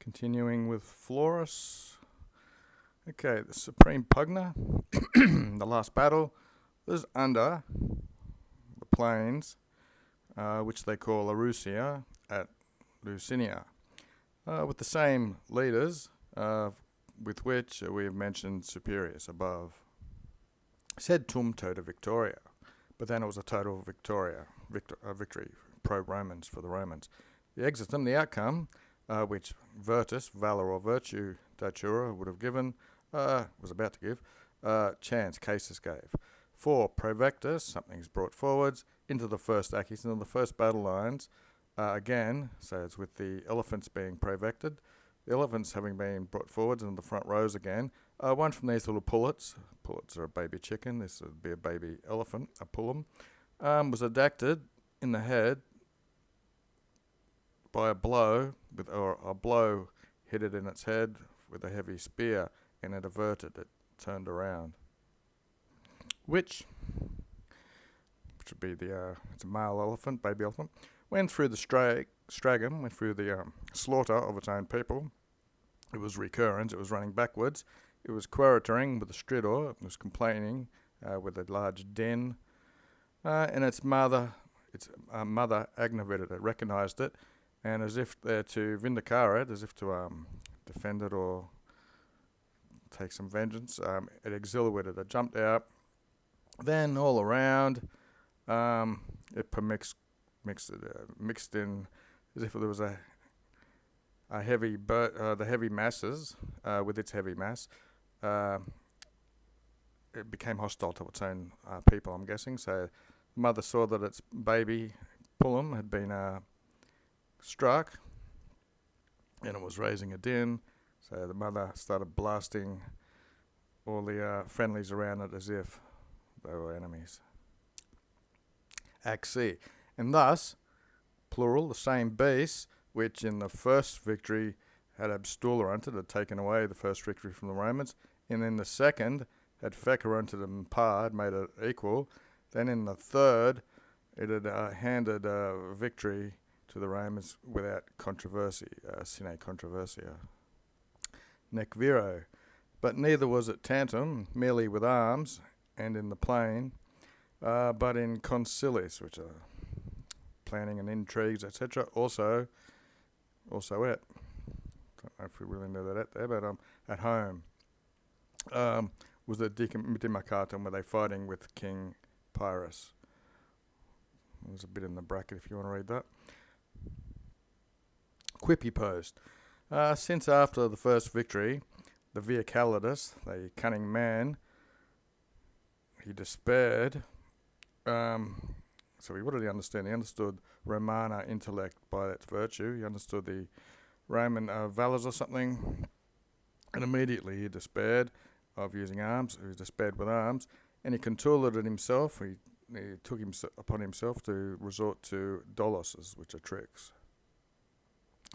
Continuing with Florus. Okay, the Supreme Pugna, the last battle, was under the plains, which they call Arusia at Lucinia, with the same leaders with which we have mentioned Superius above. Said tum tota victoria, but then it was a total victory pro-Romans for the Romans. The exitum, the outcome, which virtus, valor or virtue, datura would have given, was about to give, chance, casus gave. 4. Provectus, something's brought forwards, into the first Achis, into the first battle lines, again, so it's with the elephants being provected, the elephants having been brought forwards into the front rows again. One from these little pullets are a baby chicken, this would be a baby elephant, a pullum, was adapted in the head by a blow, or a blow hit it in its head with a heavy spear, and it averted it, turned around. Which would be it's a male elephant, baby elephant, went through the stragum, went through the slaughter of its own people. It was recurrent, it was running backwards, it was queritoring with the stridor, it was complaining with a large den, and its mother aggravated it, recognised it, and as if to vindicare it, as if to defend it or take some vengeance, it exhilarated it, jumped out. Then all around, it mixed in as if there was a heavy, the heavy masses with its heavy mass. It became hostile to its own people, I'm guessing. So mother saw that its baby pullum had been struck, and it was raising a din. So the mother started blasting all the friendlies around it as if they were enemies. Act C. And thus, plural, the same beasts, which in the first victory had abstuleranted, had taken away the first victory from the Romans, and in the second had fecaranted and had made it equal. Then in the third, it had handed victory to the Romans without controversy, sine controversia. Nec viro. But neither was it tantum, merely with arms, and in the plain, but in concilis, which are planning and intrigues, etc. Also it. Don't know if we really know that there, but at home. Was the Demarcatum, where they fighting with King Pyrrhus. There's a bit in the bracket if you want to read that. Quippy post. Since after the first victory, the Via Calidus, the cunning man, he despaired. So what did he understand? He understood Romana intellect by its virtue. He understood the Roman valors or something. And immediately he despaired of using arms. He despaired with arms. And he contourled it himself. He took upon himself to resort to doloses, which are tricks.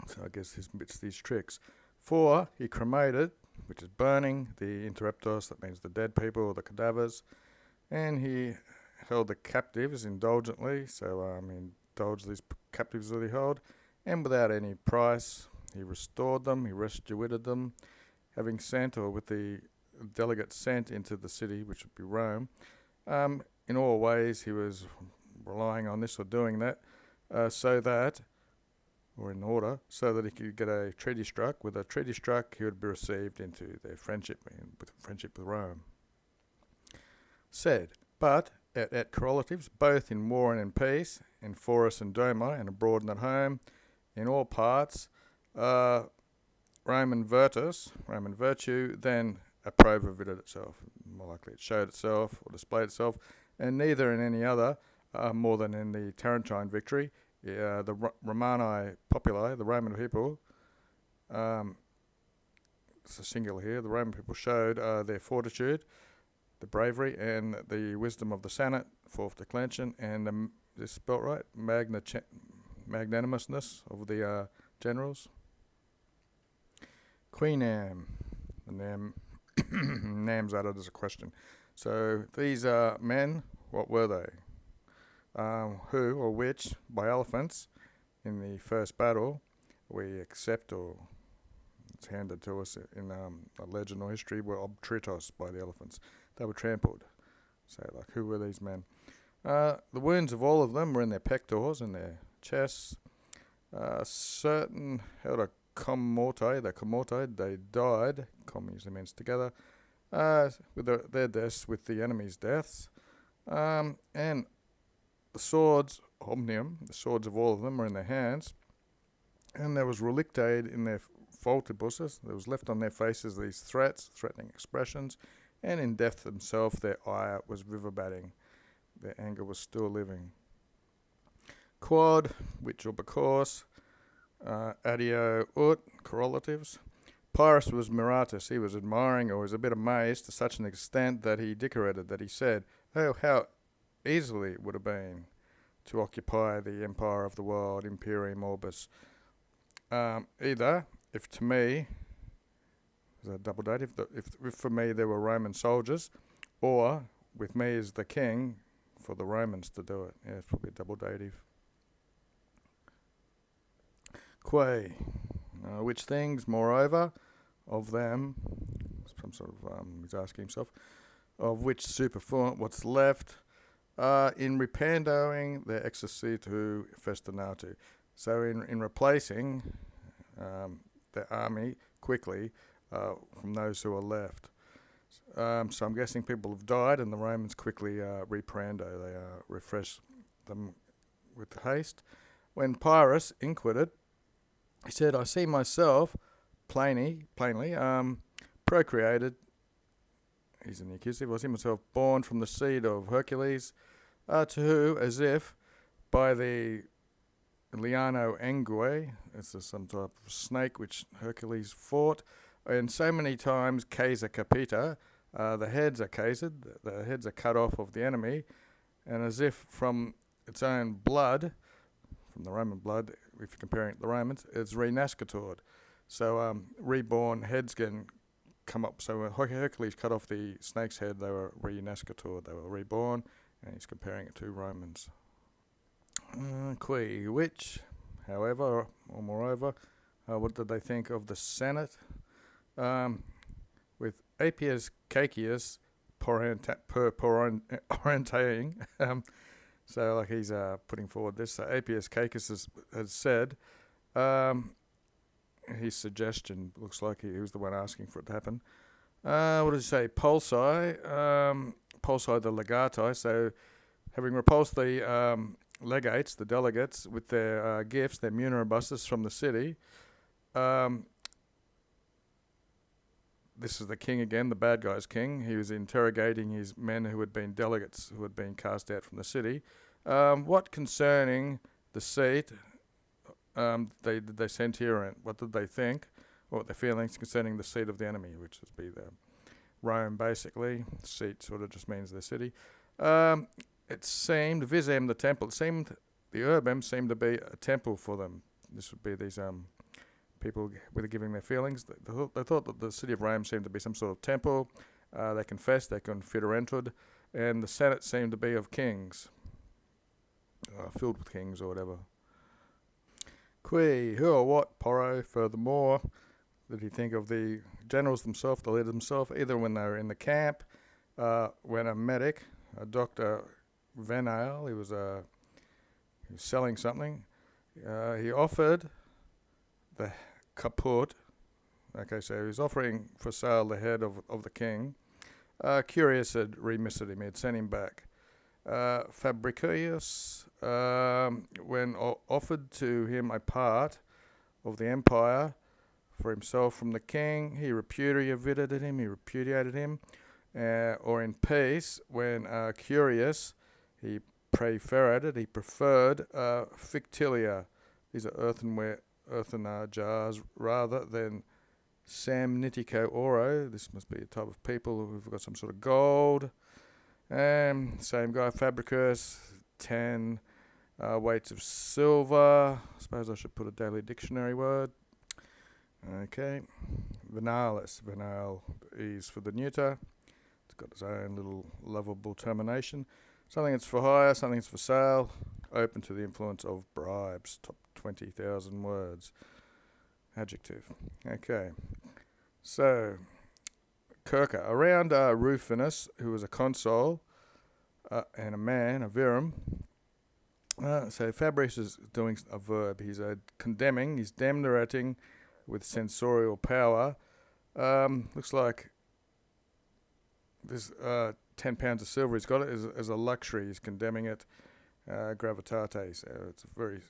So I guess it's these tricks. 4, he cremated, which is burning, the interruptos, that means the dead people or the cadavers. And he held the captives indulgently, so he indulged these captives that he held, and without any price, he restored them, he restituted them, having sent, or with the delegates sent into the city, which would be Rome. In all ways, he was relying on this or doing that, so that he could get a treaty struck. With a treaty struck, he would be received into their friendship with Rome. Said, but at correlatives, both in war and in peace, in forest and doma, and abroad and at home, in all parts, Roman virtue, then approvated itself. More likely it showed itself or displayed itself, and neither in any other, more than in the Tarentine victory, the Romani populi, the Roman people, it's a singular here, the Roman people showed their fortitude, the bravery and the wisdom of the Senate, fourth declension, and is spelt right, magnanimousness of the generals. Queenam, the nam's added as a question. So these men, what were they? Who or which, by elephants, in the first battle, we accept or It's handed to us in a legend or history, were obtritos by the elephants. They were trampled. So, like, who were these men? The wounds of all of them were in their pectors and their chests. Certain held a commorte, they died, com usually means together, with their deaths with the enemy's deaths. And the swords, omnium, the swords of all of them were in their hands. And there was relictae in their faltibusses, there was left on their faces these threatening expressions, and in death themselves their ire was vivabating, their anger was still living. Quod, which or because, adio ut, correlatives. Pyrrhus was miratus, he was admiring or was a bit amazed to such an extent that he decorated, that he said, oh, how easily it would have been to occupy the empire of the world, imperium orbis. Either, if to me, is that double dative, if for me there were Roman soldiers, or with me as the king, for the Romans to do it. Yeah, it's probably a double dative. Quae, which things, moreover, of them, some sort of, he's asking himself, of which superfluent what's left, in repandoing their exercitu festinatu. So in replacing the army quickly from those who are left. So I'm guessing people have died and the Romans quickly reprando, they refresh them with haste. When Pyrrhus inquired, he said, I see myself plainly, procreated, he's in the accusative, I see myself born from the seed of Hercules, to who, as if by the liano engue, it's some type of snake which Hercules fought, and so many times casa capita, the heads are cased, the heads are cut off of the enemy, and as if from its own blood, from the Roman blood, if you're comparing it to the Romans, it's renascatured. So reborn heads can come up. So when Hercules cut off the snake's head, they were renascatured, they were reborn, and he's comparing it to Romans. Which, however, or moreover, what did they think of the Senate? With Appius Caecius orientating, so like he's putting forward this. So Appius Caecius has said, his suggestion looks like he was the one asking for it to happen. What does he say? Pulsi the legati. So having repulsed the legates, the delegates, with their gifts, their munerabuses from the city. This is the king again, the bad guy's king. He was interrogating his men who had been delegates, who had been cast out from the city. What concerning the seat they sent here, and what did they think, or what their feelings concerning the seat of the enemy, which would be the Rome, basically. Seat sort of just means the city. It seemed, visem, the temple, it seemed, the urbem seemed to be a temple for them. This would be these people were giving their feelings. They thought that the city of Rome seemed to be some sort of temple. They confessed, they confiderented, and the Senate seemed to be of kings, filled with kings or whatever. Who or what, Porro, furthermore, did he think of the generals themselves, the leaders themselves, either when they were in the camp, when a medic, a Dr. Venale, he was selling something, he offered the caput. Okay, so he was offering for sale the head of the king. Curius had remissed him, he had sent him back. Fabricius, when offered to him a part of the empire for himself from the king, he repudiated him, or in peace, when Curius, he preferred fictilia, these are earthen jars, rather than samnitico oro, this must be a type of people who've got some sort of gold. Same guy, Fabricus, 10 weights of silver. I suppose I should put a daily dictionary word. Okay. Venalis. Venal is for the neuter. It's got its own little lovable termination. Something that's for hire, something that's for sale. Open to the influence of bribes. Top 20,000 words. Adjective. Okay. So, Kirka. Around Rufinus, who was a consul and a man, a virum. So Fabrice is doing a verb. He's condemning, he's demnerating with sensorial power. Looks like there's £10 of silver he's got it as a luxury. He's condemning it gravitate. So it's very.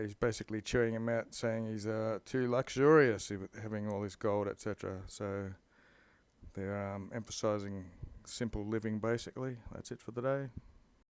He's basically chewing him out, saying he's too luxurious, having all this gold, etc. So they're emphasising simple living, basically. That's it for the day.